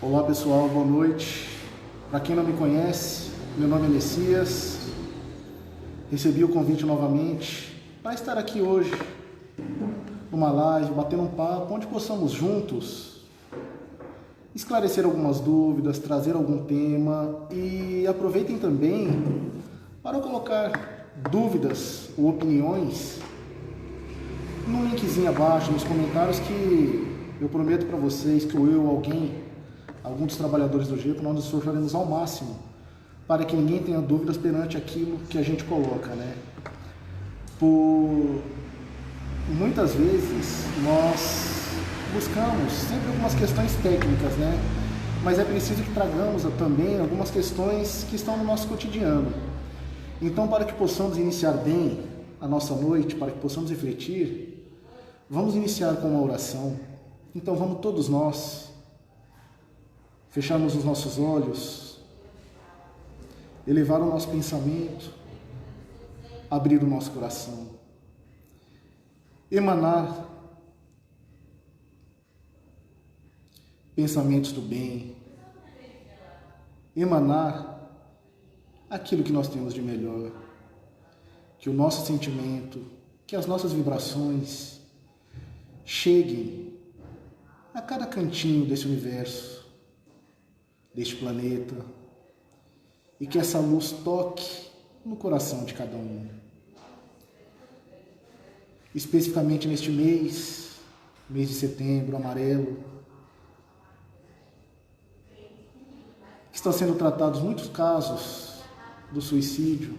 Olá pessoal, boa noite. Para quem não me conhece, meu nome é Messias. Recebi o convite novamente para estar aqui hoje numa live, batendo um papo, onde possamos juntos esclarecer algumas dúvidas, trazer algum tema e aproveitem também para colocar dúvidas ou opiniões no linkzinho abaixo, nos comentários, que eu prometo para vocês que algum dos trabalhadores do GEPO, nós nos esforçaremos ao máximo para que ninguém tenha dúvidas perante aquilo que a gente coloca, né? Muitas vezes nós buscamos sempre algumas questões técnicas, né? Mas é preciso que tragamos também algumas questões que estão no nosso cotidiano. Então, para que possamos iniciar bem a nossa noite, para que possamos refletir, vamos iniciar com uma oração. Então vamos todos nós fecharmos os nossos olhos, elevar o nosso pensamento, abrir o nosso coração, emanar pensamentos do bem, emanar aquilo que nós temos de melhor, que o nosso sentimento, que as nossas vibrações cheguem a cada cantinho desse universo, deste planeta, e que essa luz toque no coração de cada um. Especificamente neste mês de setembro amarelo, estão sendo tratados muitos casos do suicídio.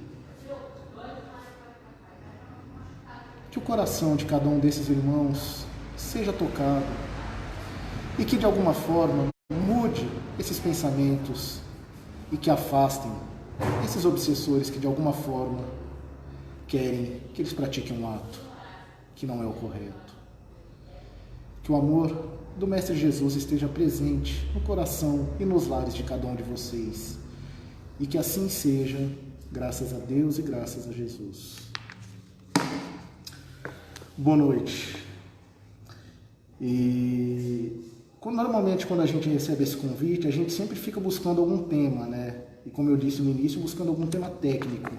Que o coração de cada um desses irmãos seja tocado e que de alguma forma mude esses pensamentos e que afastem esses obsessores que de alguma forma querem que eles pratiquem um ato que não é o correto. Que o amor do Mestre Jesus esteja presente no coração e nos lares de cada um de vocês. E que assim seja, graças a Deus e graças a Jesus. Boa noite. Normalmente, quando a gente recebe esse convite, a gente sempre fica buscando algum tema, né? E como eu disse no início, buscando algum tema técnico.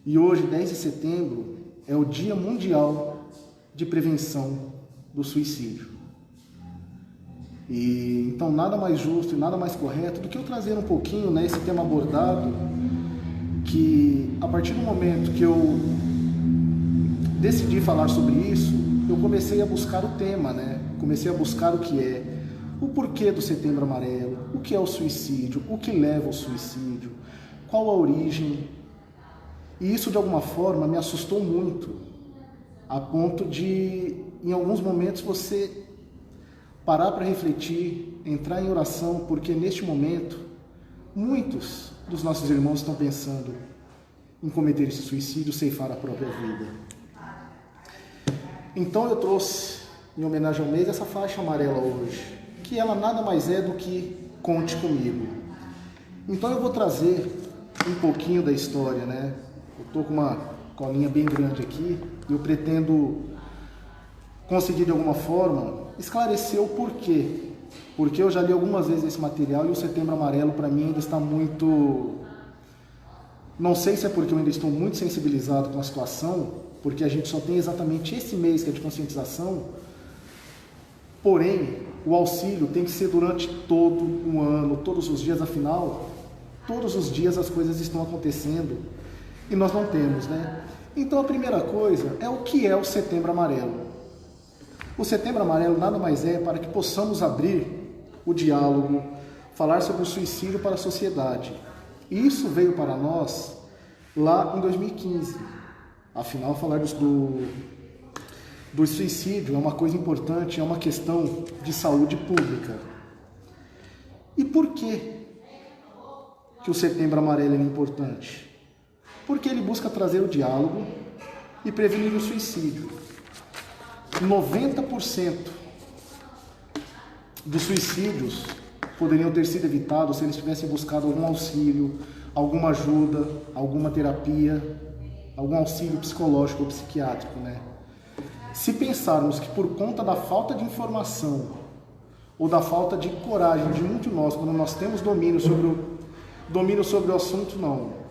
E hoje, 10 de setembro, é o Dia Mundial de Prevenção do Suicídio. E então, nada mais justo e nada mais correto do que eu trazer um pouquinho, né, esse tema abordado, que a partir do momento que eu decidi falar sobre isso, eu comecei a buscar o tema, né? Comecei a buscar o que é, o porquê do Setembro Amarelo, o que é o suicídio, o que leva ao suicídio, qual a origem. E isso, de alguma forma, me assustou muito, a ponto de, em alguns momentos, você parar para refletir, entrar em oração, porque neste momento, muitos dos nossos irmãos estão pensando em cometer esse suicídio, ceifar a própria vida. Então eu trouxe, em homenagem ao mês, essa faixa amarela hoje, que ela nada mais é do que Conte Comigo. Então eu vou trazer um pouquinho da história, né? Eu estou com uma colinha bem grande aqui e eu pretendo conseguir de alguma forma esclarecer o porquê. Porque eu já li algumas vezes esse material e o Setembro Amarelo para mim ainda está muito... Não sei se é porque eu ainda estou muito sensibilizado com a situação, porque a gente só tem exatamente esse mês que é de conscientização, porém, o auxílio tem que ser durante todo o ano, todos os dias, afinal, todos os dias as coisas estão acontecendo e nós não temos, né? Então a primeira coisa é o que é o Setembro Amarelo. O Setembro Amarelo nada mais é para que possamos abrir o diálogo, falar sobre o suicídio para a sociedade. E isso veio para nós lá em 2015. Afinal, falar do suicídio é uma coisa importante, é uma questão de saúde pública. E por que o Setembro Amarelo é importante? Porque ele busca trazer o diálogo e prevenir o suicídio. 90% dos suicídios poderiam ter sido evitados se eles tivessem buscado algum auxílio, alguma ajuda, alguma terapia, algum auxílio psicológico ou psiquiátrico, né? Se pensarmos que por conta da falta de informação ou da falta de coragem de muitos de nós, quando nós temos domínio sobre o assunto, não.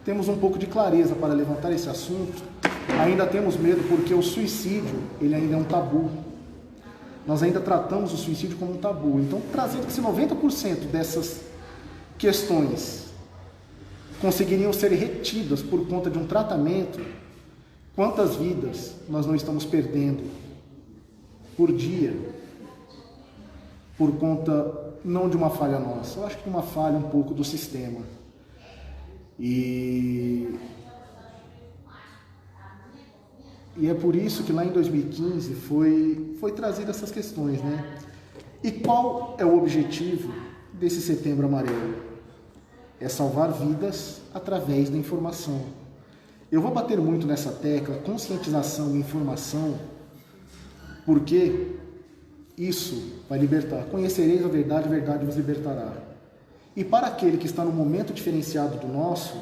Temos um pouco de clareza para levantar esse assunto, ainda temos medo porque o suicídio, ele ainda é um tabu. Nós ainda tratamos o suicídio como um tabu. Então, trazendo que se 90% dessas questões conseguiriam ser retidas por conta de um tratamento, quantas vidas nós não estamos perdendo por dia por conta não de uma falha nossa, eu acho que de uma falha um pouco do sistema. E é por isso que lá em 2015 foi trazida essas questões, né? E qual é o objetivo desse Setembro Amarelo? É salvar vidas através da informação. Eu vou bater muito nessa tecla, conscientização e informação, porque isso vai libertar. Conhecereis a verdade vos libertará. E para aquele que está no momento diferenciado do nosso,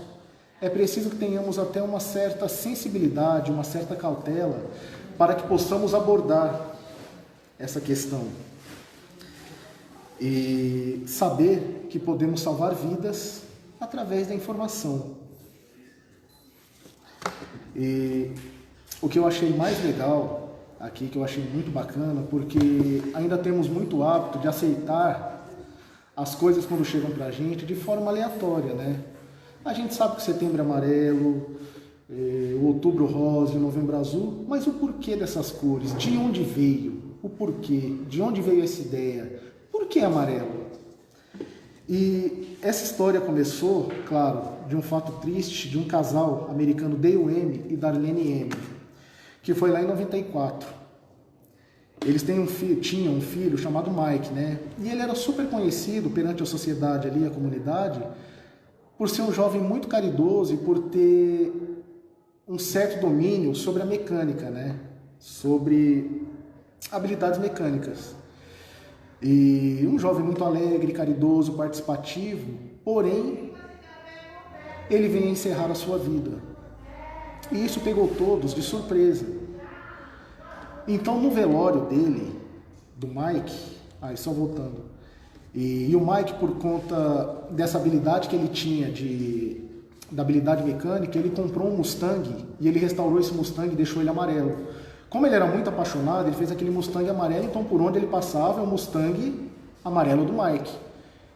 é preciso que tenhamos até uma certa sensibilidade, uma certa cautela, para que possamos abordar essa questão. E saber que podemos salvar vidas através da informação. E o que eu achei mais legal aqui, que eu achei muito bacana, porque ainda temos muito hábito de aceitar as coisas quando chegam pra gente de forma aleatória, né? A gente sabe que Setembro Amarelo, o Outubro Rosa, o Novembro Azul, mas o porquê dessas cores? De onde veio? O porquê? De onde veio essa ideia? Por que amarelo? E essa história começou, claro, de um fato triste de um casal americano, Dale M e Darlene M, que foi lá em 94. Eles tinham um filho chamado Mike, né? E ele era super conhecido perante a sociedade ali, a comunidade, por ser um jovem muito caridoso e por ter um certo domínio sobre a mecânica, né? Sobre habilidades mecânicas. E um jovem muito alegre, caridoso, participativo, porém, ele vem encerrar a sua vida. E isso pegou todos de surpresa. Então, no velório dele, do Mike, só voltando, e o Mike, por conta dessa habilidade que ele tinha, da habilidade mecânica, ele comprou um Mustang e ele restaurou esse Mustang e deixou ele amarelo. Como ele era muito apaixonado, ele fez aquele Mustang amarelo, então por onde ele passava é o Mustang amarelo do Mike.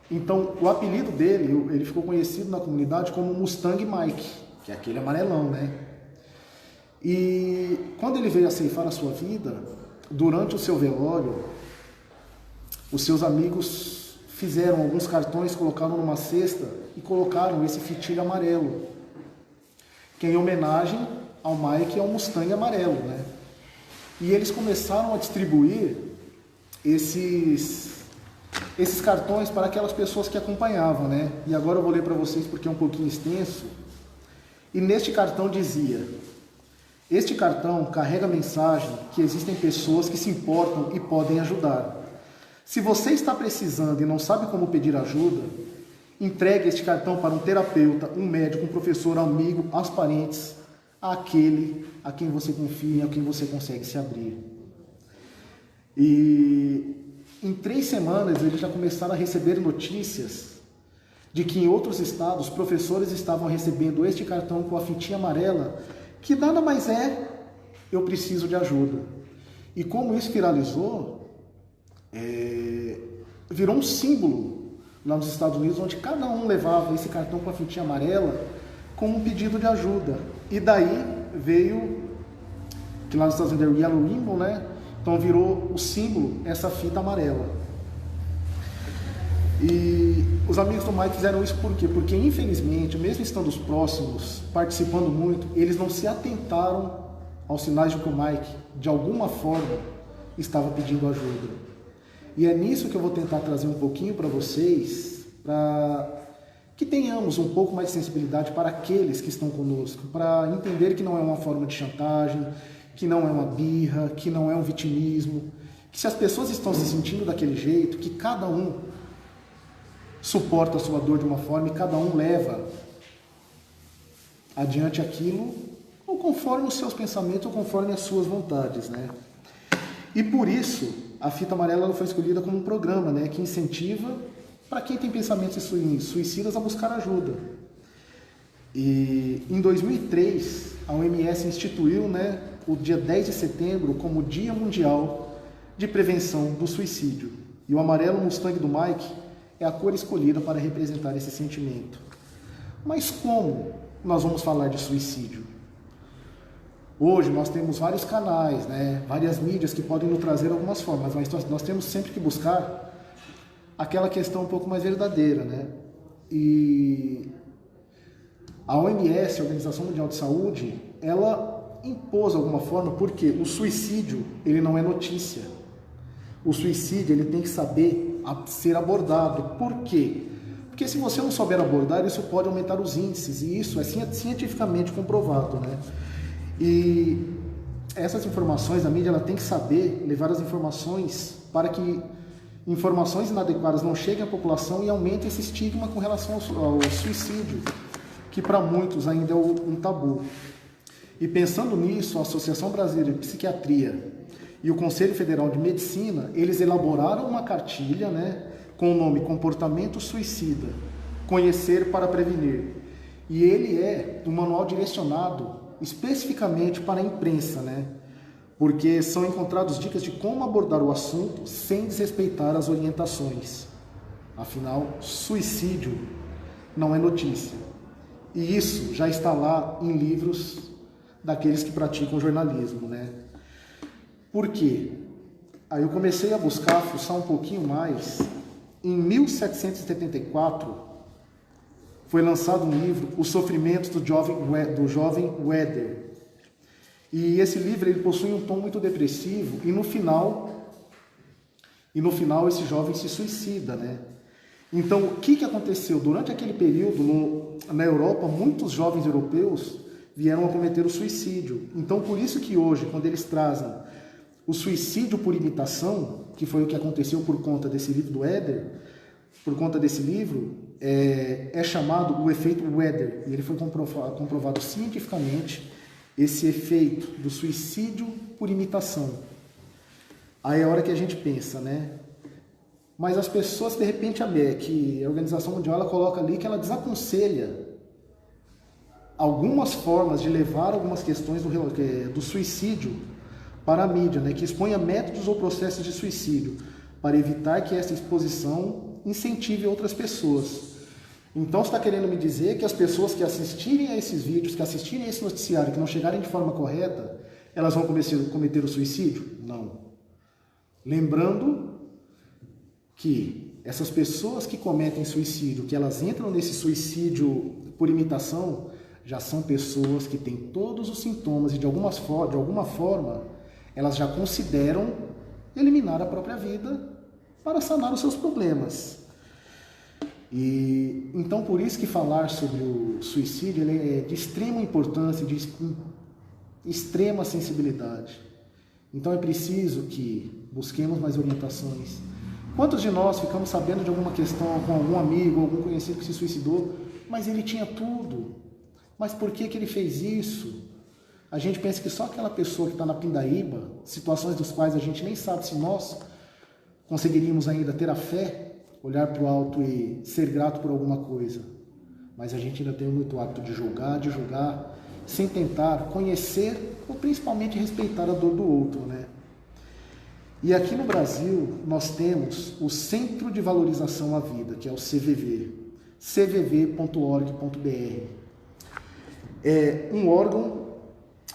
Então, o apelido dele, ele ficou conhecido na comunidade como Mustang Mike, que é aquele amarelão, né? E quando ele veio a ceifar a sua vida, durante o seu velório, os seus amigos fizeram alguns cartões, colocaram numa cesta e colocaram esse fitilho amarelo, que é em homenagem ao Mike e ao Mustang amarelo, né? E eles começaram a distribuir esses cartões para aquelas pessoas que acompanhavam, né? E agora eu vou ler para vocês porque é um pouquinho extenso. E neste cartão dizia: este cartão carrega a mensagem que existem pessoas que se importam e podem ajudar. Se você está precisando e não sabe como pedir ajuda, entregue este cartão para um terapeuta, um médico, um professor, um amigo, aos parentes, àquele a quem você confia, a quem você consegue se abrir. E em 3 semanas eles já começaram a receber notícias de que em outros estados professores estavam recebendo este cartão com a fitinha amarela, que nada mais é, eu preciso de ajuda. E como isso viralizou, virou um símbolo lá nos Estados Unidos, onde cada um levava esse cartão com a fitinha amarela com um pedido de ajuda. E daí veio, que lá nos Estados Unidos é o Yellow Ribbon, né? Então virou o símbolo, essa fita amarela. E os amigos do Mike fizeram isso por quê? Porque infelizmente, mesmo estando os próximos, participando muito, eles não se atentaram aos sinais de que o Mike, de alguma forma, estava pedindo ajuda. E é nisso que eu vou tentar trazer um pouquinho para vocês, para que tenhamos um pouco mais de sensibilidade para aqueles que estão conosco, para entender que não é uma forma de chantagem, que não é uma birra, que não é um vitimismo, que se as pessoas estão se sentindo daquele jeito, que cada um suporta a sua dor de uma forma e cada um leva adiante aquilo, ou conforme os seus pensamentos, ou conforme as suas vontades, né? E por isso, a fita amarela ela foi escolhida como um programa, né, que incentiva para quem tem pensamentos suicidas a buscar ajuda. E em 2003, a OMS instituiu, né, o dia 10 de setembro como Dia Mundial de Prevenção do Suicídio. E o amarelo Mustang do Mike é a cor escolhida para representar esse sentimento. Mas como nós vamos falar de suicídio? Hoje nós temos vários canais, né, várias mídias que podem nos trazer algumas formas, mas nós temos sempre que buscar aquela questão um pouco mais verdadeira, né? E a OMS, a Organização Mundial de Saúde, ela impôs alguma forma, porque o suicídio, ele não é notícia. O suicídio, ele tem que saber ser abordado. Por quê? Porque se você não souber abordar, isso pode aumentar os índices, e isso é cientificamente comprovado, né? E essas informações, a mídia ela tem que saber levar as informações para que informações inadequadas não cheguem à população e aumente esse estigma com relação ao suicídio, que para muitos ainda é um tabu. E pensando nisso, a Associação Brasileira de Psiquiatria e o Conselho Federal de Medicina, eles elaboraram uma cartilha, né, com o nome Comportamento Suicida, Conhecer para Prevenir. E ele é um manual direcionado especificamente para a imprensa, né? Porque são encontradas dicas de como abordar o assunto sem desrespeitar as orientações. Afinal, suicídio não é notícia. E isso já está lá em livros daqueles que praticam jornalismo, né? Por quê? Aí eu comecei a buscar, a fuçar um pouquinho mais. Em 1774, foi lançado um livro, Os Sofrimentos do Jovem Werther. E esse livro ele possui um tom muito depressivo e no final esse jovem se suicida, né? Então, o que aconteceu? Durante aquele período, na Europa, muitos jovens europeus vieram a cometer o suicídio. Então, por isso que hoje, quando eles trazem o suicídio por imitação, que foi o que aconteceu por conta desse livro do Werther, por conta desse livro, é chamado o efeito Werther. E ele foi comprovado cientificamente, esse efeito do suicídio por imitação. Aí é a hora que a gente pensa, né? Mas as pessoas, de repente, que a Organização Mundial ela coloca ali que ela desaconselha algumas formas de levar algumas questões do suicídio para a mídia, né? Que exponha métodos ou processos de suicídio, para evitar que essa exposição incentive outras pessoas. Então, você está querendo me dizer que as pessoas que assistirem a esses vídeos, que assistirem a esse noticiário, que não chegarem de forma correta, elas vão cometer o suicídio? Não. Lembrando que essas pessoas que cometem suicídio, que elas entram nesse suicídio por imitação, já são pessoas que têm todos os sintomas e de alguma forma elas já consideram eliminar a própria vida para sanar os seus problemas. E então por isso que falar sobre o suicídio ele é de extrema importância, de extrema sensibilidade. Então é preciso que busquemos mais orientações. Quantos de nós ficamos sabendo de alguma questão com algum amigo, algum conhecido que se suicidou, mas ele tinha tudo? Mas por que ele fez isso? A gente pensa que só aquela pessoa que está na pindaíba, situações dos quais a gente nem sabe se nós conseguiríamos ainda ter a fé, olhar para o alto e ser grato por alguma coisa. Mas a gente ainda tem muito hábito de julgar, sem tentar conhecer ou principalmente respeitar a dor do outro, né? E aqui no Brasil nós temos o Centro de Valorização à Vida, que é o CVV, cvv.org.br. É um órgão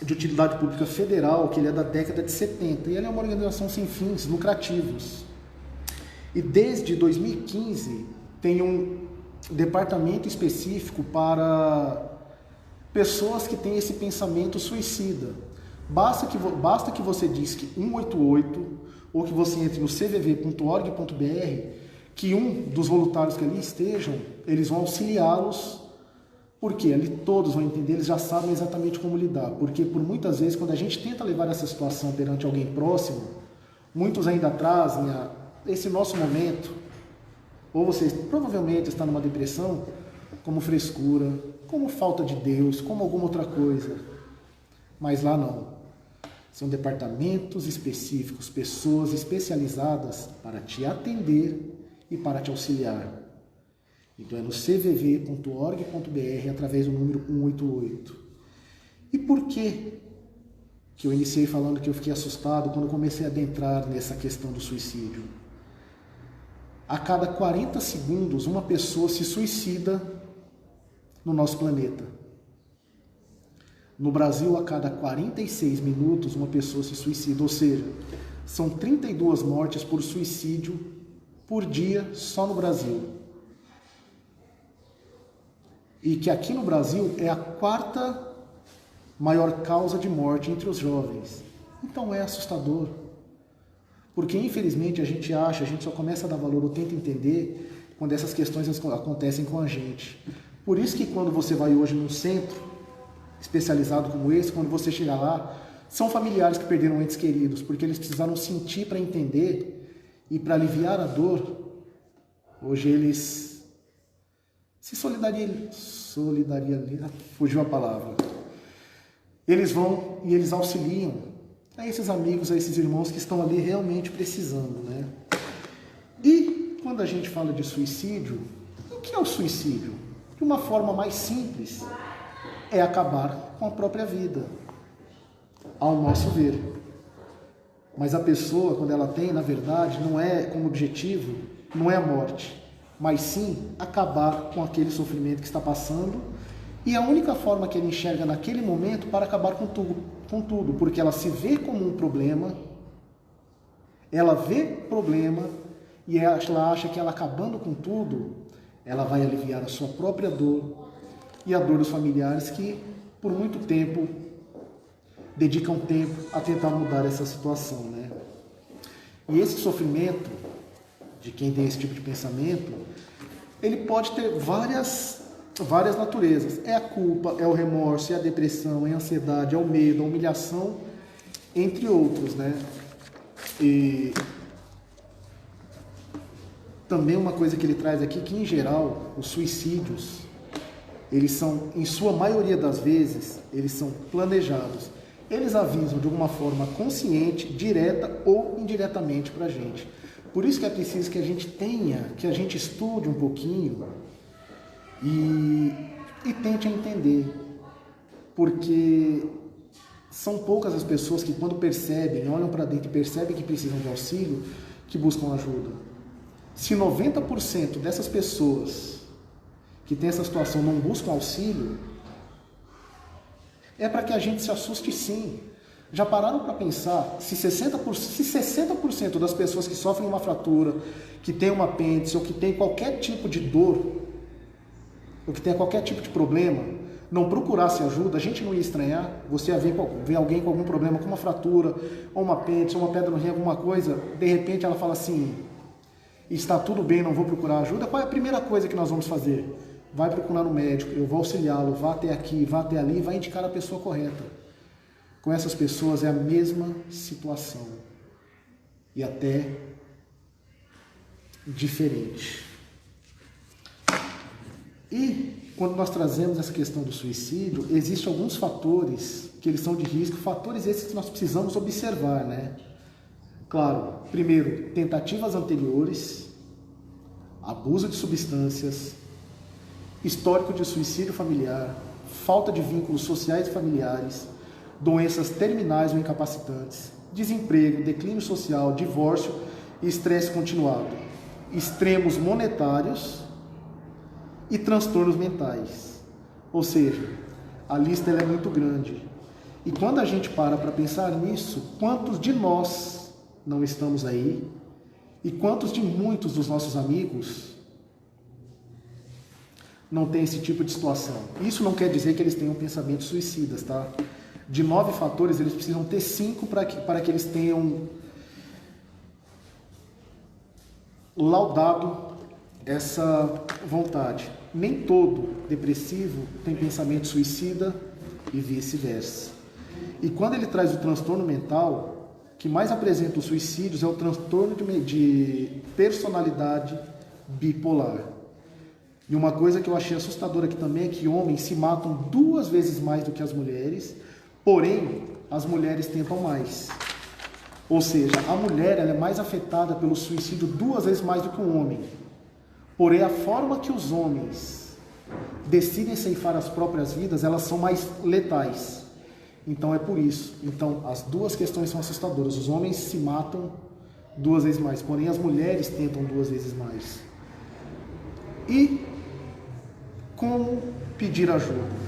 de utilidade pública federal, que ele é da década de 70, e ele é uma organização sem fins lucrativos. E desde 2015 tem um departamento específico para pessoas que têm esse pensamento suicida. Basta que você disque 188 ou que você entre no cvv.org.br, que um dos voluntários que ali estejam, eles vão auxiliá-los, porque ali todos vão entender, eles já sabem exatamente como lidar. Porque por muitas vezes, quando a gente tenta levar essa situação perante alguém próximo, muitos ainda trazem esse nosso momento, ou você provavelmente está numa depressão, como frescura, como falta de Deus, como alguma outra coisa. Mas lá não. São departamentos específicos, pessoas especializadas para te atender e para te auxiliar. Então é no cvv.org.br através do número 188. E por que eu iniciei falando que eu fiquei assustado quando comecei a adentrar nessa questão do suicídio? A cada 40 segundos, uma pessoa se suicida no nosso planeta. No Brasil, a cada 46 minutos, uma pessoa se suicida, ou seja, são 32 mortes por suicídio por dia só no Brasil. E que aqui no Brasil é a quarta maior causa de morte entre os jovens. Então é assustador. Porque infelizmente a gente só começa a dar valor ou tenta entender quando essas questões acontecem com a gente. Por isso que quando você vai hoje num centro especializado como esse, quando você chega lá, são familiares que perderam entes queridos, porque eles precisaram sentir para entender e para aliviar a dor. Hoje eles se solidarizam, fugiu a palavra. Eles vão e eles auxiliam a esses amigos, a esses irmãos que estão ali realmente precisando, né? E quando a gente fala de suicídio, o que é o suicídio? De uma forma mais simples, é acabar com a própria vida, ao nosso ver. Mas a pessoa, quando ela tem, na verdade, não é como objetivo, não é a morte, mas sim acabar com aquele sofrimento que está passando. E a única forma que ele enxerga naquele momento para acabar com tudo, porque ela se vê como um problema, ela vê problema e ela acha que ela acabando com tudo, ela vai aliviar a sua própria dor e a dor dos familiares que por muito tempo dedicam tempo a tentar mudar essa situação, né? E esse sofrimento de quem tem esse tipo de pensamento, ele pode ter várias naturezas. É a culpa, é o remorso, é a depressão, é a ansiedade, é o medo, a humilhação, entre outros, né? E também uma coisa que ele traz aqui, que em geral, os suicídios, eles são, em sua maioria das vezes, eles são planejados. Eles avisam de alguma forma consciente, direta ou indiretamente para a gente. Por isso que é preciso que a gente estude um pouquinho e tente entender, porque são poucas as pessoas que quando percebem, olham para dentro e percebem que precisam de auxílio, que buscam ajuda. Se 90% dessas pessoas que têm essa situação não buscam auxílio, é para que a gente se assuste sim. Já pararam para pensar se 60% das pessoas que sofrem uma fratura, que tem um apêndice ou que tem qualquer tipo de dor, ou que tenha qualquer tipo de problema, não procurasse ajuda, a gente não ia estranhar. Você ia ver alguém com algum problema, com uma fratura, ou uma apêndice, ou uma pedra no rim, alguma coisa, de repente ela fala assim, está tudo bem, não vou procurar ajuda. Qual é a primeira coisa que nós vamos fazer? Vai procurar um médico, eu vou auxiliá-lo, vá até aqui, vá até ali, vai indicar a pessoa correta. Com essas pessoas é a mesma situação, e até diferente. E quando nós trazemos essa questão do suicídio, existem alguns fatores que eles são de risco, fatores esses que nós precisamos observar, né? Claro, primeiro, tentativas anteriores, abuso de substâncias, histórico de suicídio familiar, falta de vínculos sociais e familiares, doenças terminais ou incapacitantes, desemprego, declínio social, divórcio e estresse continuado, extremos monetários e transtornos mentais. Ou seja, a lista é muito grande. E quando a gente para pensar nisso, quantos de nós não estamos aí e quantos de muitos dos nossos amigos não têm esse tipo de situação? Isso não quer dizer que eles tenham pensamentos suicidas, tá? De 9 fatores, eles precisam ter 5 para que eles tenham laudado essa vontade. Nem todo depressivo tem pensamento suicida e vice-versa. E quando ele traz o transtorno mental, que mais apresenta os suicídios é o transtorno de personalidade bipolar. E uma coisa que eu achei assustadora aqui também é que homens se matam 2 vezes mais do que as mulheres, porém, as mulheres tentam mais. Ou seja, a mulher ela é mais afetada pelo suicídio 2 vezes mais do que o homem. Porém, a forma que os homens decidem ceifar as próprias vidas, elas são mais letais. Então é por isso. Então as duas questões são assustadoras. Os homens se matam 2 vezes mais, porém as mulheres tentam 2 vezes mais. E como pedir ajuda?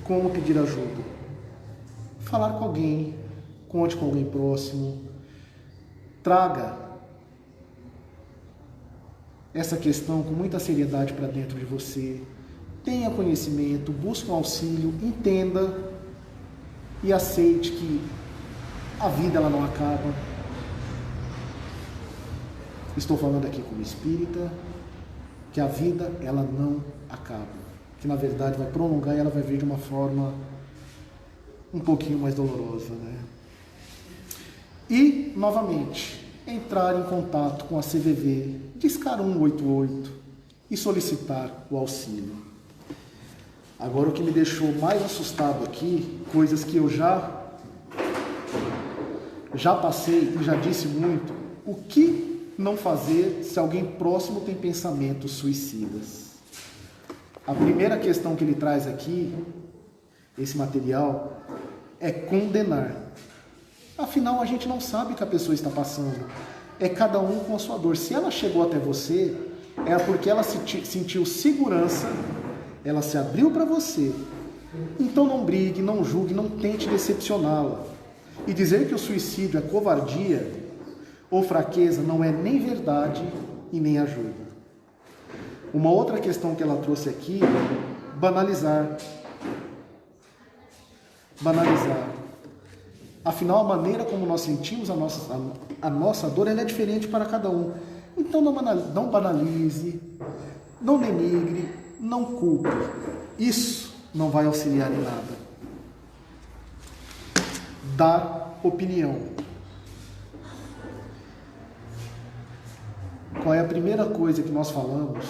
Como pedir ajuda? Falar com alguém, conte com alguém próximo, traga essa questão com muita seriedade para dentro de você, tenha conhecimento, busque um auxílio, entenda e aceite que a vida ela não acaba. Estou falando aqui como espírita, que a vida ela não acaba, que na verdade vai prolongar e ela vai vir de uma forma um pouquinho mais dolorosa, né? E, novamente, entrar em contato com a CVV, discar 188 e solicitar o auxílio. Agora, o que me deixou mais assustado aqui, coisas que eu já passei e já disse muito, o que não fazer se alguém próximo tem pensamentos suicidas? A primeira questão que ele traz aqui, esse material, é condenar. Afinal, a gente não sabe o que a pessoa está passando. É cada um com a sua dor. Se ela chegou até você, é porque ela sentiu segurança, ela se abriu para você. Então não brigue, não julgue, não tente decepcioná-la. E dizer que o suicídio é covardia ou fraqueza não é nem verdade e nem ajuda. Uma outra questão que ela trouxe aqui, banalizar. Banalizar. Afinal, a maneira como nós sentimos a nossa dor ela é diferente para cada um. Então não banalize, não denigre, não culpe. Isso não vai auxiliar em nada. Dar opinião. Qual é a primeira coisa que nós falamos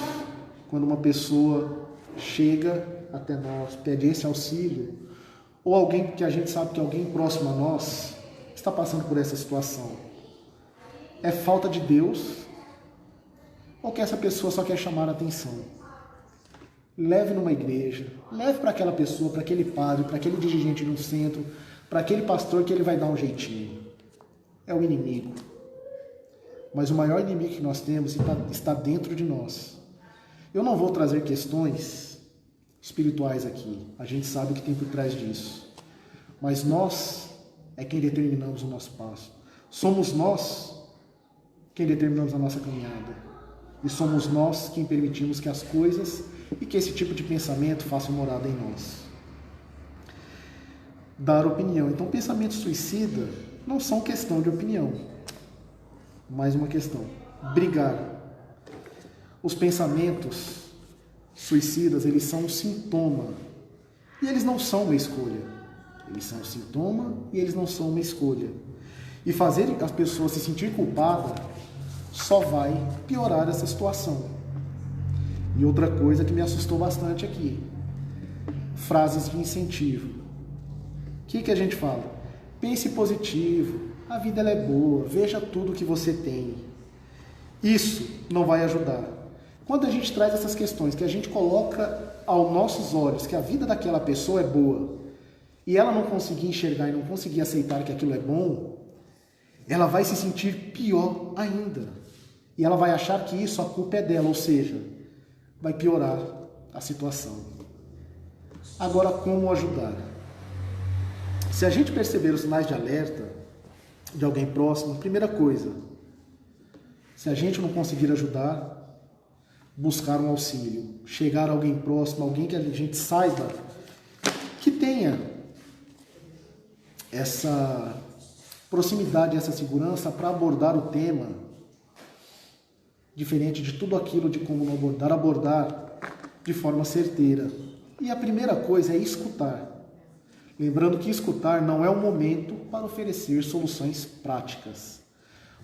quando uma pessoa chega até nós, pede esse auxílio, ou alguém que a gente sabe que alguém próximo a nós está passando por essa situação? É falta de Deus ou que essa pessoa só quer chamar a atenção? Leve numa igreja, leve para aquela pessoa, para aquele padre, para aquele dirigente de um centro, para aquele pastor que ele vai dar um jeitinho. É o inimigo. Mas o maior inimigo que nós temos está dentro de nós. Eu não vou trazer questões espirituais aqui. A gente sabe o que tem por trás disso. Mas nós é quem determinamos o nosso passo. Somos nós quem determinamos a nossa caminhada. E somos nós quem permitimos que as coisas e que esse tipo de pensamento façam morada em nós. Dar opinião. Então, pensamentos suicidas não são questão de opinião. Mais uma questão. Brigar. Os pensamentos suicidas, eles são um sintoma. E eles não são uma escolha. Eles são um sintoma e eles não são uma escolha. E fazer as pessoas se sentir culpadas só vai piorar essa situação. E outra coisa que me assustou bastante aqui. Frases de incentivo. O que a gente fala? Pense positivo, a vida ela é boa, veja tudo que você tem. Isso não vai ajudar. Quando a gente traz essas questões, que a gente coloca aos nossos olhos que a vida daquela pessoa é boa, e ela não conseguir enxergar e não conseguir aceitar que aquilo é bom, ela vai se sentir pior ainda. E ela vai achar que isso, a culpa é dela, ou seja, vai piorar a situação. Agora, como ajudar? Se a gente perceber os sinais de alerta de alguém próximo, primeira coisa, se a gente não conseguir ajudar, buscar um auxílio, chegar a alguém próximo, alguém que a gente saiba que tenha essa proximidade, essa segurança para abordar o tema, diferente de tudo aquilo de como não abordar de forma certeira. E a primeira coisa é escutar. Lembrando que escutar não é o momento para oferecer soluções práticas.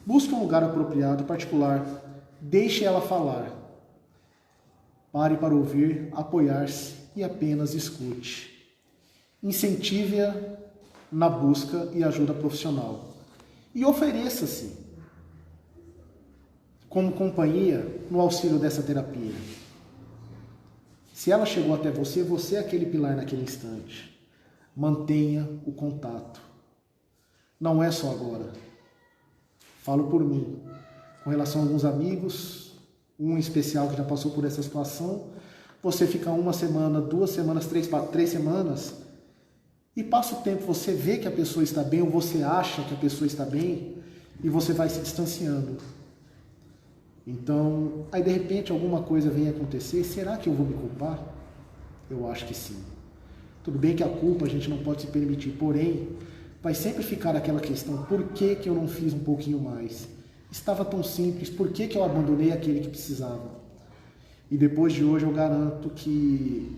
Busque um lugar apropriado, particular, deixe ela falar. Pare para ouvir, apoiar-se e apenas escute. Incentive-a na busca e ajuda profissional. E ofereça-se como companhia no auxílio dessa terapia. Se ela chegou até você, você é aquele pilar naquele instante. Mantenha o contato. Não é só agora. Falo por mim. Com relação a alguns amigos, um em especial que já passou por essa situação, você fica 1 semana, 2 semanas, 3 semanas, e passa o tempo, você vê que a pessoa está bem, ou você acha que a pessoa está bem, e você vai se distanciando. Então, aí de repente alguma coisa vem acontecer, será que eu vou me culpar? Eu acho que sim. Tudo bem que a culpa a gente não pode se permitir, porém, vai sempre ficar aquela questão, por que que eu não fiz um pouquinho mais? Estava tão simples, por que que eu abandonei aquele que precisava? E depois de hoje eu garanto que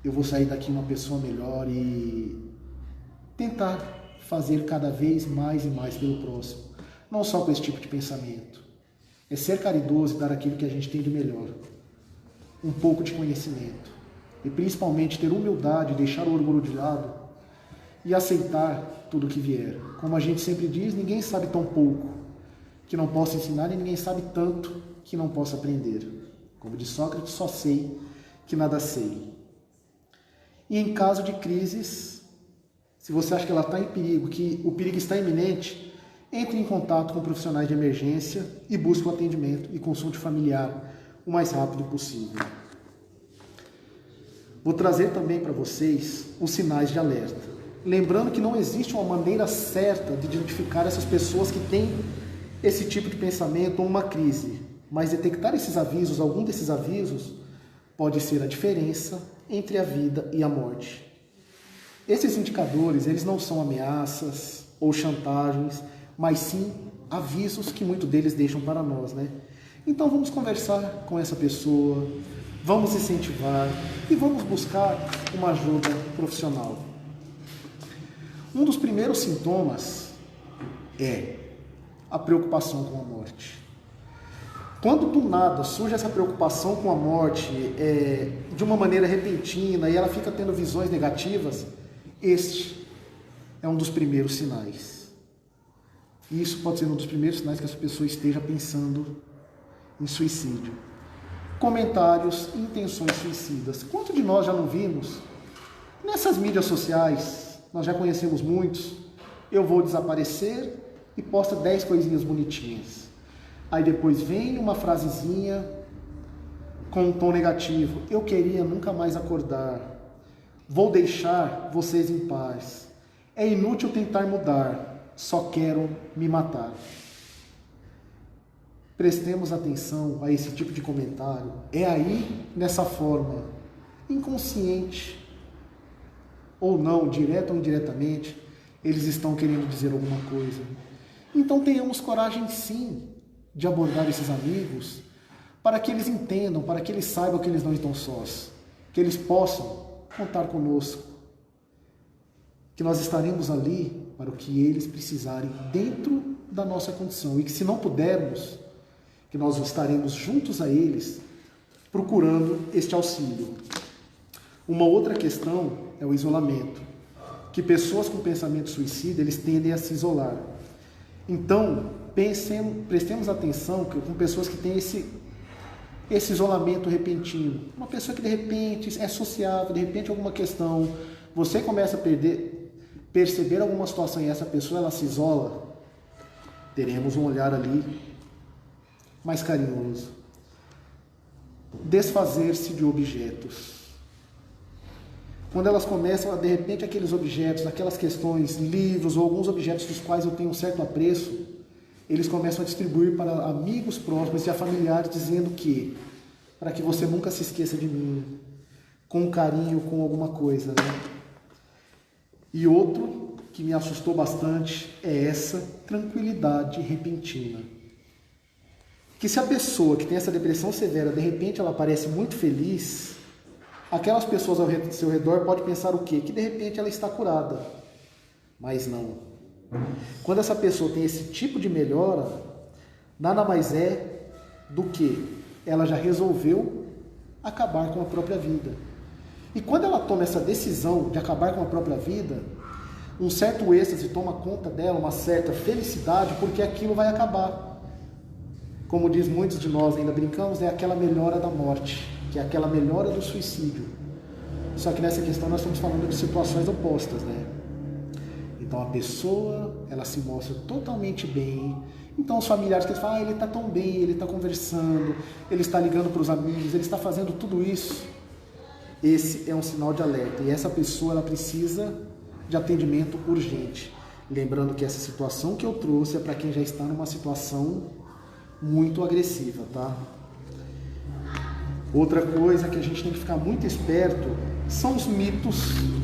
eu vou sair daqui uma pessoa melhor e tentar fazer cada vez mais e mais pelo próximo. Não só com esse tipo de pensamento. É ser caridoso e dar aquilo que a gente tem de melhor. Um pouco de conhecimento. E principalmente ter humildade, deixar o orgulho de lado e aceitar tudo o que vier. Como a gente sempre diz, ninguém sabe tão pouco que não possa ensinar e ninguém sabe tanto que não possa aprender. Como diz Sócrates, só sei que nada sei. E em caso de crises, se você acha que ela está em perigo, que o perigo está iminente, entre em contato com profissionais de emergência e busque o atendimento e consulte familiar o mais rápido possível. Vou trazer também para vocês os sinais de alerta. Lembrando que não existe uma maneira certa de identificar essas pessoas que têm esse tipo de pensamento ou uma crise, mas detectar esses avisos, algum desses avisos, pode ser a diferença entre a vida e a morte. Esses indicadores, eles não são ameaças ou chantagens, mas sim avisos que muitos deles deixam para nós, né? Então vamos conversar com essa pessoa, vamos incentivar e vamos buscar uma ajuda profissional. Um dos primeiros sintomas é a preocupação com a morte. Quando do nada surge essa preocupação com a morte de uma maneira repentina e ela fica tendo visões negativas, este é um dos primeiros sinais. E isso pode ser um dos primeiros sinais que essa pessoa esteja pensando em suicídio. Comentários e intenções suicidas. Quanto de nós já não vimos? Nessas mídias sociais, nós já conhecemos muitos. Eu vou desaparecer e posta 10 coisinhas bonitinhas. Aí depois vem uma frasezinha com um tom negativo. Eu queria nunca mais acordar. Vou deixar vocês em paz. É inútil tentar mudar. Só quero me matar. Prestemos atenção a esse tipo de comentário. É aí, nessa forma, inconsciente ou não, direto ou indiretamente, eles estão querendo dizer alguma coisa. Então tenhamos coragem sim de abordar esses amigos para que eles entendam, para que eles saibam que eles não estão sós, que eles possam contar conosco, que nós estaremos ali para o que eles precisarem dentro da nossa condição e que se não pudermos, que nós estaremos juntos a eles procurando este auxílio. Uma outra questão é o isolamento, que pessoas com pensamento suicida, eles tendem a se isolar. Então, prestemos atenção com pessoas que têm esse isolamento repentino. Uma pessoa que de repente é sociável, de repente alguma questão, você começa a perceber alguma situação e essa pessoa ela se isola, teremos um olhar ali mais carinhoso. Desfazer-se de objetos. Quando elas começam a, de repente, aqueles objetos, aquelas questões, livros ou alguns objetos dos quais eu tenho um certo apreço, eles começam a distribuir para amigos próximos e a familiares, dizendo que, para que você nunca se esqueça de mim, com carinho, com alguma coisa, né? E outro que me assustou bastante é essa tranquilidade repentina. Que se a pessoa que tem essa depressão severa, de repente ela parece muito feliz, aquelas pessoas ao seu redor podem pensar o quê? Que de repente ela está curada. Mas não. Quando essa pessoa tem esse tipo de melhora, nada mais é do que ela já resolveu acabar com a própria vida. E quando ela toma essa decisão de acabar com a própria vida, um certo êxtase toma conta dela, uma certa felicidade, porque aquilo vai acabar. Como diz muitos de nós, ainda brincamos, é aquela melhora da morte, que é aquela melhora do suicídio. Só que nessa questão nós estamos falando de situações opostas, né? Então a pessoa, ela se mostra totalmente bem. Então os familiares que falam, ele está tão bem, ele está conversando, ele está ligando para os amigos, ele está fazendo tudo isso. Esse é um sinal de alerta. E essa pessoa, ela precisa de atendimento urgente. Lembrando que essa situação que eu trouxe é para quem já está numa situação muito agressiva, tá? Outra coisa que a gente tem que ficar muito esperto são os mitos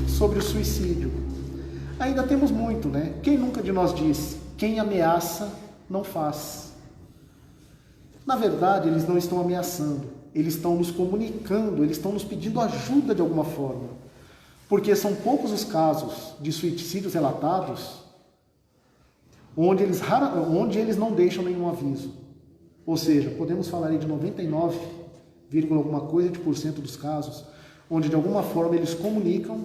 sobre o suicídio. Ainda temos muito, né? Quem nunca de nós disse, quem ameaça não faz. Na verdade, eles não estão ameaçando, eles estão nos comunicando, eles estão nos pedindo ajuda de alguma forma. Porque são poucos os casos de suicídios relatados onde eles não deixam nenhum aviso. Ou seja, podemos falar aí de 99, alguma coisa de % dos casos, onde de alguma forma eles comunicam,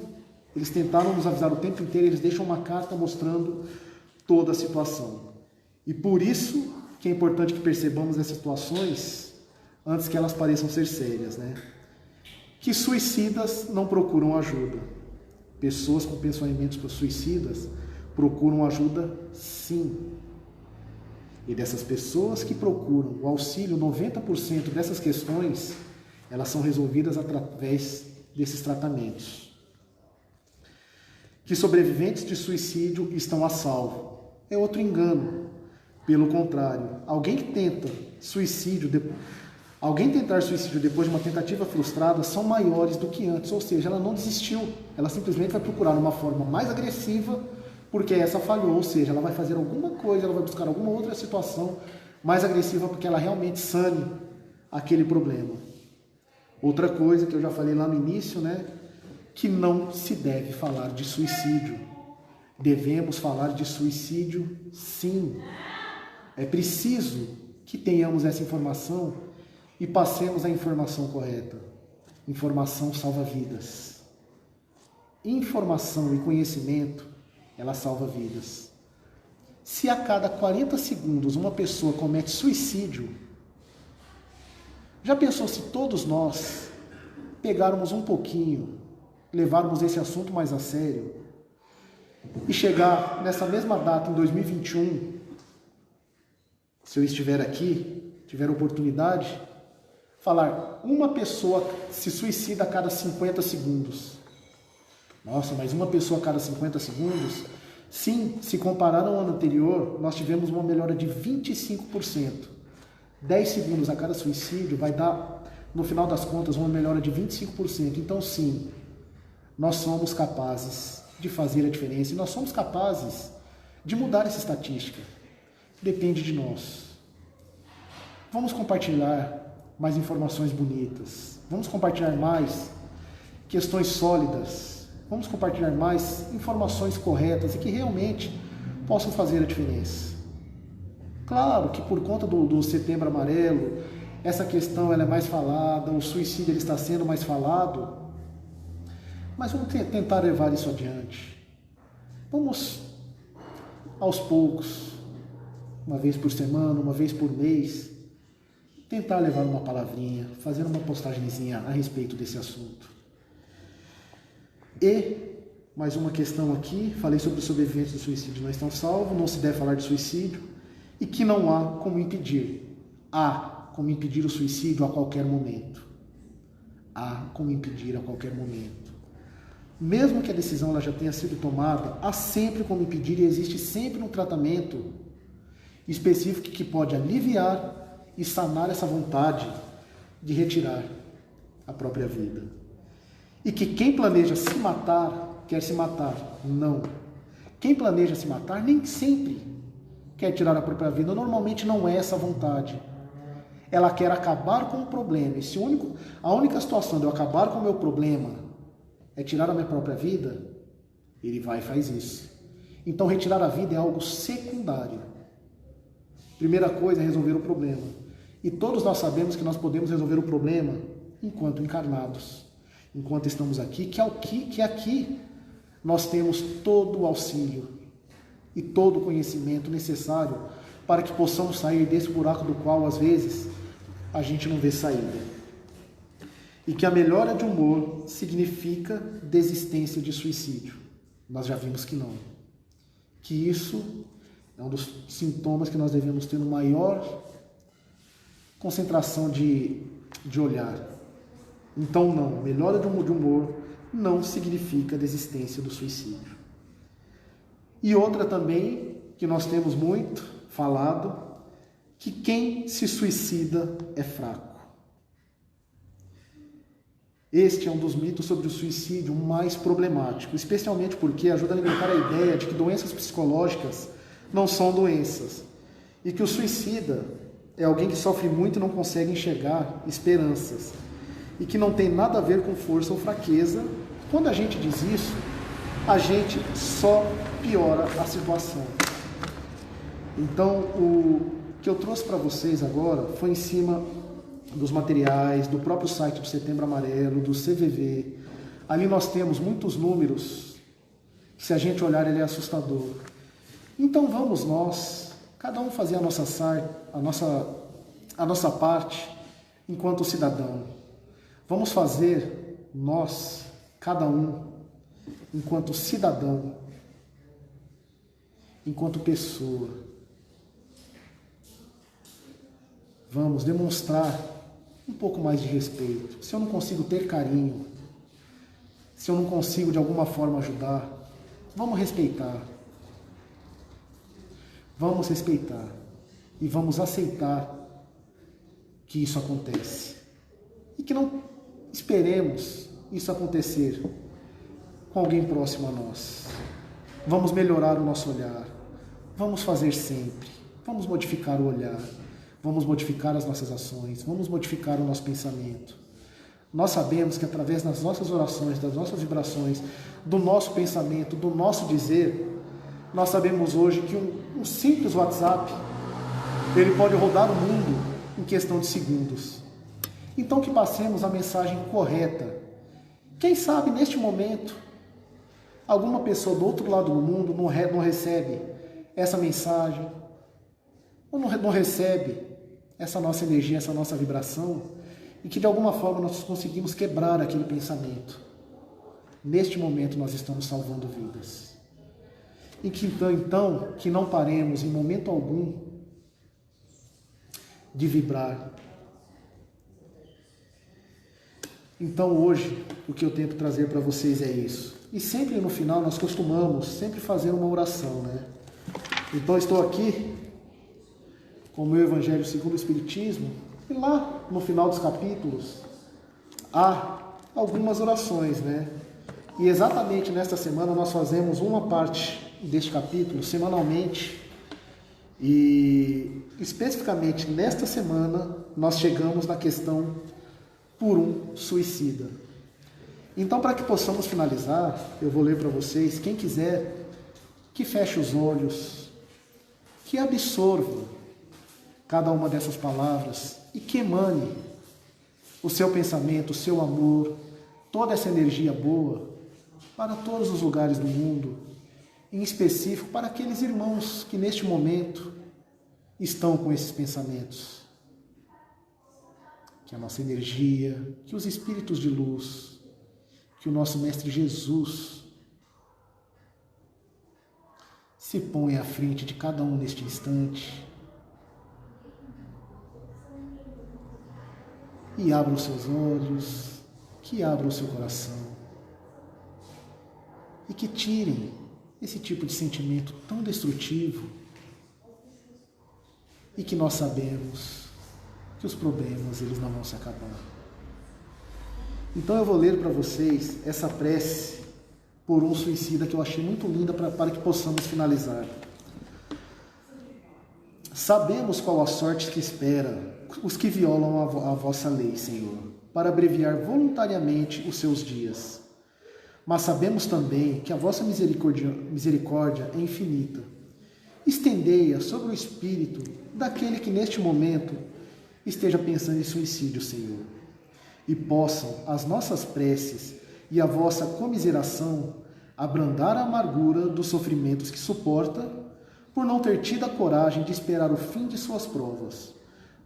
eles tentaram nos avisar o tempo inteiro, eles deixam uma carta mostrando toda a situação. E por isso que é importante que percebamos essas situações antes que elas pareçam ser sérias, né? Que suicidas não procuram ajuda. Pessoas com pensamentos suicidas procuram ajuda sim. E dessas pessoas que procuram o auxílio, 90% dessas questões, elas são resolvidas através desses tratamentos. Que sobreviventes de suicídio estão a salvo. É outro engano. Pelo contrário, alguém tentar suicídio depois de uma tentativa frustrada são maiores do que antes, ou seja, ela não desistiu, ela simplesmente vai procurar uma forma mais agressiva, porque essa falhou, ou seja, ela vai fazer alguma coisa, ela vai buscar alguma outra situação mais agressiva, porque ela realmente sane aquele problema. Outra coisa que eu já falei lá no início, né, que não se deve falar de suicídio. Devemos falar de suicídio, sim. É preciso que tenhamos essa informação e passemos a informação correta. Informação salva vidas. Informação e conhecimento, ela salva vidas. Se a cada 40 segundos uma pessoa comete suicídio, já pensou se todos nós pegarmos um pouquinho, levarmos esse assunto mais a sério e chegar nessa mesma data em 2021, se eu estiver aqui, tiver oportunidade, falar uma pessoa se suicida a cada 50 segundos. Nossa, mas uma pessoa a cada 50 segundos? Sim, se comparar ao ano anterior, nós tivemos uma melhora de 25%. 10 segundos a cada suicídio vai dar, no final das contas, uma melhora de 25%. Então, sim, nós somos capazes de fazer a diferença e nós somos capazes de mudar essa estatística. Depende de nós. Vamos compartilhar mais informações bonitas. Vamos compartilhar mais questões sólidas. Vamos compartilhar mais informações corretas e que realmente possam fazer a diferença. Claro que por conta do Setembro Amarelo, essa questão ela é mais falada, o suicídio ele está sendo mais falado, mas vamos tentar levar isso adiante. Vamos, aos poucos, uma vez por semana, uma vez por mês, tentar levar uma palavrinha, fazer uma postagenzinha a respeito desse assunto. E, mais uma questão aqui, falei sobre os sobreviventes do suicídio não estão salvos, não se deve falar de suicídio, e que não há como impedir. Há como impedir o suicídio a qualquer momento. Há como impedir a qualquer momento. Mesmo que a decisão ela já tenha sido tomada, há sempre como impedir e existe sempre um tratamento específico que pode aliviar e sanar essa vontade de retirar a própria vida. E que quem planeja se matar, quer se matar. Não. Quem planeja se matar nem sempre quer tirar a própria vida. Normalmente não é essa vontade. Ela quer acabar com o problema. E se a única situação de eu acabar com o meu problema é tirar a minha própria vida, ele vai e faz isso. Então retirar a vida é algo secundário. Primeira coisa é resolver o problema. E todos nós sabemos que nós podemos resolver o problema enquanto encarnados. Enquanto estamos aqui, que aqui nós temos todo o auxílio e todo o conhecimento necessário para que possamos sair desse buraco do qual, às vezes, a gente não vê saída. E que a melhora de humor significa desistência de suicídio. Nós já vimos que não. Que isso é um dos sintomas que nós devemos ter uma maior concentração de olhar. Então não, melhora de humor não significa desistência do suicídio. E outra também, que nós temos muito falado, que quem se suicida é fraco. Este é um dos mitos sobre o suicídio mais problemático, especialmente porque ajuda a alimentar a ideia de que doenças psicológicas não são doenças e que o suicida é alguém que sofre muito e não consegue enxergar esperanças e que não tem nada a ver com força ou fraqueza. Quando a gente diz isso, a gente só piora a situação. Então, o que eu trouxe para vocês agora foi em cima dos materiais, do próprio site do Setembro Amarelo, do CVV. Ali nós temos muitos números, que se a gente olhar ele é assustador. Então vamos nós, cada um fazer a nossa parte enquanto cidadão. Vamos fazer nós, cada um, enquanto cidadão, enquanto pessoa. Vamos demonstrar um pouco mais de respeito. Se eu não consigo ter carinho, se eu não consigo de alguma forma ajudar, vamos respeitar. Vamos respeitar e vamos aceitar que isso acontece. E que não esperemos isso acontecer com alguém próximo a nós. Vamos melhorar o nosso olhar. Vamos fazer sempre. Vamos modificar o olhar. Vamos modificar as nossas ações, vamos modificar o nosso pensamento. Nós sabemos que através das nossas orações, das nossas vibrações, do nosso pensamento, do nosso dizer, nós sabemos hoje que um simples WhatsApp, ele pode rodar o mundo em questão de segundos. Então que passemos a mensagem correta. Quem sabe neste momento, alguma pessoa do outro lado do mundo não recebe essa mensagem, ou não recebe essa nossa energia, essa nossa vibração, e que de alguma forma nós conseguimos quebrar aquele pensamento. Neste momento nós estamos salvando vidas. E que então que não paremos em momento algum de vibrar. Então hoje o que eu tento trazer para vocês é isso. E sempre no final nós costumamos sempre fazer uma oração, né? Então estou aqui com o meu Evangelho segundo o Espiritismo, e lá no final dos capítulos há algumas orações, né? E exatamente nesta semana nós fazemos uma parte deste capítulo semanalmente, e especificamente nesta semana nós chegamos na questão por um suicida. Então, para que possamos finalizar, eu vou ler para vocês, quem quiser que feche os olhos, que absorva cada uma dessas palavras e que emane o seu pensamento, o seu amor, toda essa energia boa para todos os lugares do mundo, em específico para aqueles irmãos que neste momento estão com esses pensamentos. Que a nossa energia, que os espíritos de luz, que o nosso Mestre Jesus se ponha à frente de cada um neste instante e abra os seus olhos, que abra o seu coração e que tirem esse tipo de sentimento tão destrutivo e que nós sabemos que os problemas eles não vão se acabar. Então eu vou ler para vocês essa prece por um suicida que eu achei muito linda para que possamos finalizar. Sabemos qual a sorte que espera os que violam a vossa lei, Senhor, para abreviar voluntariamente os seus dias. Mas sabemos também que a vossa misericórdia é infinita. Estendei-a sobre o espírito daquele que neste momento esteja pensando em suicídio, Senhor. E possam as nossas preces e a vossa comiseração abrandar a amargura dos sofrimentos que suporta, por não ter tido a coragem de esperar o fim de suas provas.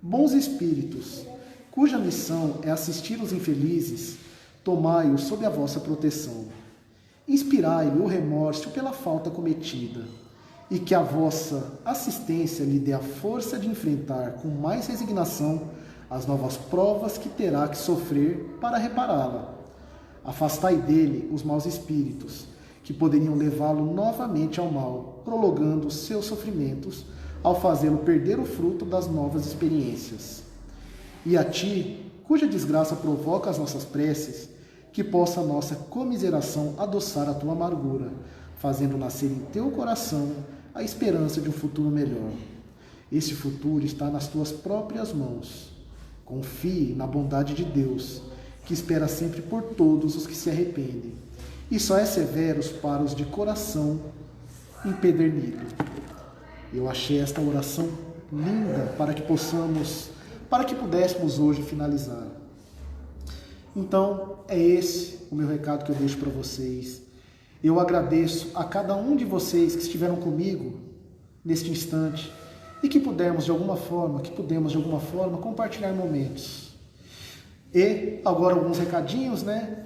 Bons espíritos, cuja missão é assistir os infelizes, tomai-os sob a vossa proteção. Inspirai-lhe o remorso pela falta cometida, e que a vossa assistência lhe dê a força de enfrentar com mais resignação as novas provas que terá que sofrer para repará-la. Afastai dele os maus espíritos, que poderiam levá-lo novamente ao mal, prolongando os seus sofrimentos, ao fazê-lo perder o fruto das novas experiências. E a ti, cuja desgraça provoca as nossas preces, que possa a nossa comiseração adoçar a tua amargura, fazendo nascer em teu coração a esperança de um futuro melhor. Esse futuro está nas tuas próprias mãos. Confie na bondade de Deus, que espera sempre por todos os que se arrependem, e só é severo para os de coração empedernido. Eu achei esta oração linda para que pudéssemos hoje finalizar. Então, é esse o meu recado que eu deixo para vocês. Eu agradeço a cada um de vocês que estiveram comigo neste instante e que pudemos de alguma forma compartilhar momentos. E agora alguns recadinhos, né?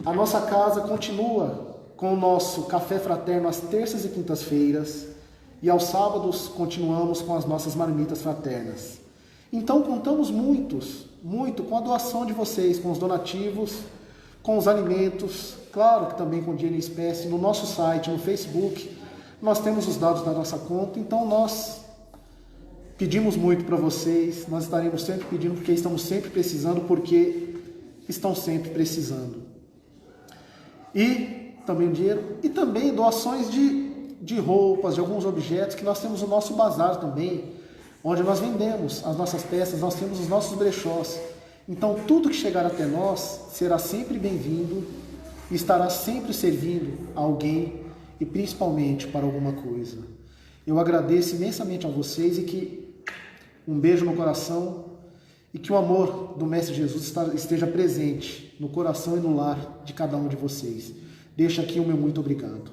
A nossa casa continua com o nosso café fraterno às terças e quintas-feiras, e aos sábados continuamos com as nossas marmitas fraternas. Então contamos muito com a doação de vocês, com os donativos, com os alimentos, claro que também com dinheiro em espécie. No nosso site, no Facebook, nós temos os dados da nossa conta, então nós pedimos muito para vocês, nós estaremos sempre pedindo porque estamos sempre precisando, porque estão sempre precisando. E também dinheiro, e também doações de roupas, de alguns objetos, que nós temos o nosso bazar também, onde nós vendemos as nossas peças, nós temos os nossos brechós. Então tudo que chegar até nós será sempre bem-vindo e estará sempre servindo a alguém e principalmente para alguma coisa. Eu agradeço imensamente a vocês e que um beijo no coração e que o amor do Mestre Jesus esteja presente no coração e no lar de cada um de vocês. Deixo aqui o meu muito obrigado.